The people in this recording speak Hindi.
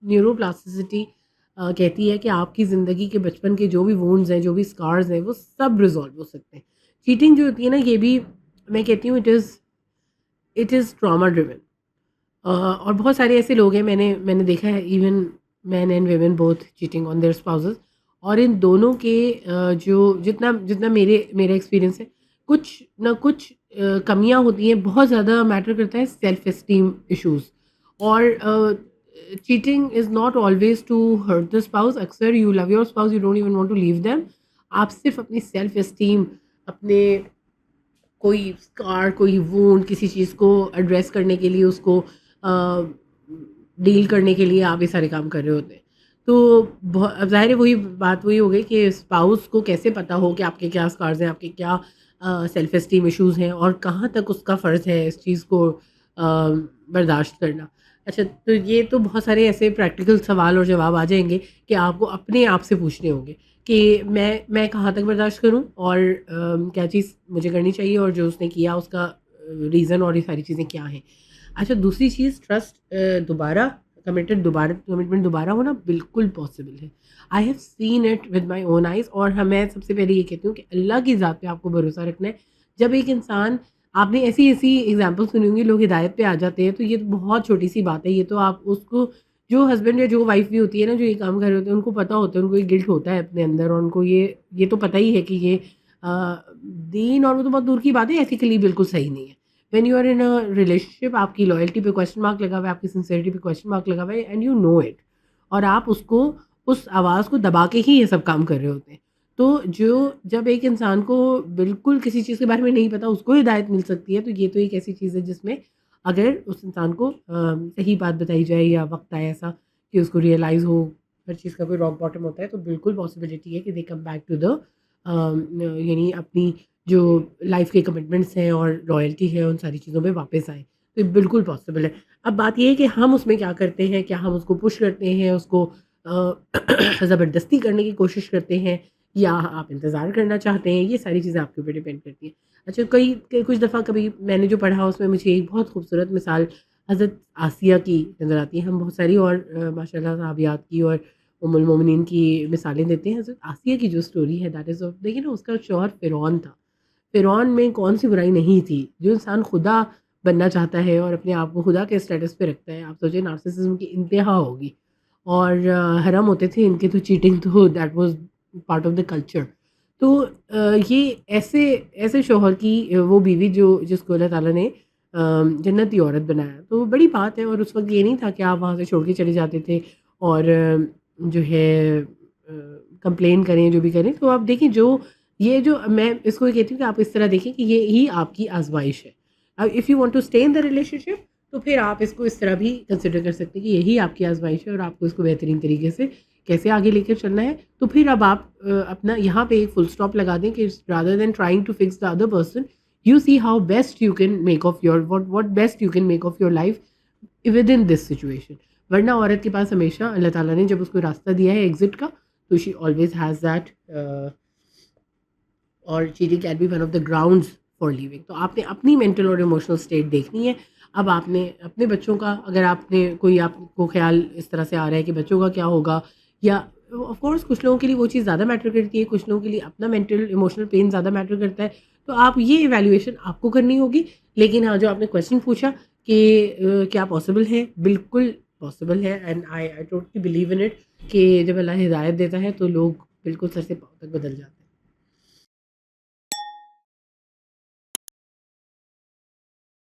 न्यूरोप्लास्टिसिटी कहती है कि आपकी ज़िंदगी के बचपन के जो भी वुंड्स हैं, जो भी स्कार्स हैं, वो सब रिज़ॉल्व हो सकते हैं। चीटिंग जो होती है ना, ये भी मैं कहती हूँ इट इज़ ट्रॉमा ड्रिवन। और बहुत सारे ऐसे लोग हैं, मैंने मैंने देखा है, even man and women both cheating on their spouses. और इन दोनों के जो जितना जितना मेरा एक्सपीरियंस है, कुछ ना कुछ कमियां होती हैं। बहुत ज़्यादा मैटर करता है सेल्फ एस्टीम इश्यूज। और cheating is not always to hurt the spouse. अक्सर you love your spouse, you don't even want to leave them. आप सिर्फ अपनी सेल्फ एस्टीम, अपने कोई स्कार, कोई वुंड, किसी चीज़ को एड्रेस करने के लिए, उसको डील करने के लिए आप ये सारे काम कर रहे होते हैं। तो अब ज़ाहिर है वही बात वही हो गई कि स्पाउस को कैसे पता हो कि आपके क्या स्कार्स हैं, आपके क्या सेल्फ एस्टीम इश्यूज़ हैं, और कहाँ तक उसका फ़र्ज़ है इस चीज़ को बर्दाश्त करना। अच्छा, तो ये तो बहुत सारे ऐसे प्रैक्टिकल सवाल और जवाब आ जाएँगे कि आपको अपने आप से पूछने होंगे कि मैं कहाँ तक बर्दाश्त करूँ, और क्या चीज़ मुझे करनी चाहिए, और जो उसने किया उसका रीज़न और ये सारी चीज़ें क्या हैं। अच्छा, दूसरी चीज़, ट्रस्ट दोबारा कमिटमेंट दोबारा होना बिल्कुल पॉसिबल है। I have seen it with my own eyes. और मैं सबसे पहले ये कहती हूँ कि अल्लाह की ज़ात पे आपको भरोसा रखना है। जब एक इंसान, आपने ऐसी-ऐसी एग्ज़ाम्पल सुनी होंगी, लोग हिदायत पे आ जाते हैं, तो ये तो बहुत छोटी-सी बात है। ये तो आप उसको, जो हस्बैंड या जो वाइफ़ भी होती है ना, जो ये काम कर रहे होते हैं, उनको पता होता है, उनको ये गिल्ट होता है अपने अंदर, और उनको ये तो पता ही है कि ये दीन, और वो तो बहुत दूर की बात है, एथिकली बिल्कुल सही नहीं है। When you are in a relationship, आपकी लॉयल्टी पे क्वेश्चन मार्क लगा हुआ है, आपकी सिंसेरिटी पे क्वेश्चन मार्क लगा हुआ है, एंड यू नो इट। और आप उसको, उस आवाज़ को दबा के ही ये सब काम कर रहे होते हैं। तो जब एक इंसान को बिल्कुल किसी चीज़ के बारे में नहीं पता, उसको हिदायत मिल सकती है, तो ये तो एक ऐसी चीज़ है जिसमें अगर उस इंसान को सही बात बताई जाए, या वक़्त आए ऐसा कि उसको रियलाइज़ हो, हर चीज़ का कोई रॉक बॉटम होता है, तो बिल्कुल पॉसिबिलिटी है कि दे कम बैक टू द यानी अपनी जो लाइफ के कमिटमेंट्स हैं और रॉयल्टी है, उन सारी चीज़ों पे वापस आएँ। तो ये बिल्कुल पॉसिबल है। अब बात ये है कि हम उसमें क्या करते हैं, क्या हम उसको पुश करते हैं, उसको ज़बरदस्ती करने की कोशिश करते हैं, या आप इंतज़ार करना चाहते हैं, ये सारी चीज़ें आपके ऊपर डिपेंड करती हैं। अच्छा, कुछ दफ़ा कभी मैंने जो पढ़ा, उसमें मुझे एक बहुत खूबसूरत मिसाल हज़रत आसिया की नज़र आती है। हम बहुत सारी और माशाल्लाह सहाबियात की और उम्मुल मोमिनीन की मिसालें देते हैं। हज़रत आसिया की जो स्टोरी है, दैट इज़ ऑफ, देखिए ना, उसका शौहर फ़िरौन था। फ़िरौन में कौन-सी बुराई नहीं थी। जो इंसान खुदा बनना चाहता है और अपने आप को खुदा के स्टेटस पे रखता है, आप सोचिए नार्सिसिज़्म की इंतहा होगी। और हराम होते थे इनके तो, चीटिंग तो that was part of the culture. तो ये ऐसे ऐसे शौहर की वो बीवी जिसको अल्लाह ताला ने जन्नती औरत बनाया, तो बड़ी बात है। और उस वक़्त ये नहीं था कि आप वहाँ से छोड़ के चले जाते थे, और जो है कंप्लेन करें, जो भी करें। तो आप देखिए, ये जो मैं इसको ये कहती हूँ कि आप इस तरह देखें कि ये ही आपकी आज़माइश है। अब if you want to stay in the relationship, तो फिर आप इसको इस तरह भी कंसिडर कर सकते हैं कि यही आपकी आज़माइश है, और आपको इसको बेहतरीन तरीके से कैसे आगे लेकर चलना है। तो फिर अब आप अपना यहाँ पे एक फुल स्टॉप लगा दें कि rather than trying to fix the other person, you see how best you can make of your what best you can make of your life within this situation. वरना औरत के पास हमेशा अल्लाह ताला ने जब उसको रास्ता दिया है एग्ज़िट का, तो शी ऑलवेज़ हैज़ दैट, और cheating can be one of the grounds for living. तो आपने अपनी मेंटल और इमोशनल स्टेट देखनी है। अब आपने अपने बच्चों का, अगर आपने कोई, आपको ख्याल इस तरह से आ रहा है कि बच्चों का क्या होगा, या ऑफ कोर्स कुछ लोगों के लिए वो चीज़ ज़्यादा मैटर करती है, कुछ लोगों के लिए अपना मेंटल इमोशनल पेन ज़्यादा मैटर करता है। तो आप ये इवैल्यूएशन आपको करनी होगी। लेकिन हाँ, जो आपने क्वेश्चन पूछा कि क्या पॉसिबल है? बिल्कुल पॉसिबल है, and I totally believe in it कि जब अल्लाह हिदायत देता है, तो लोग बिल्कुल सर से पाँव तक बदल जाते हैं।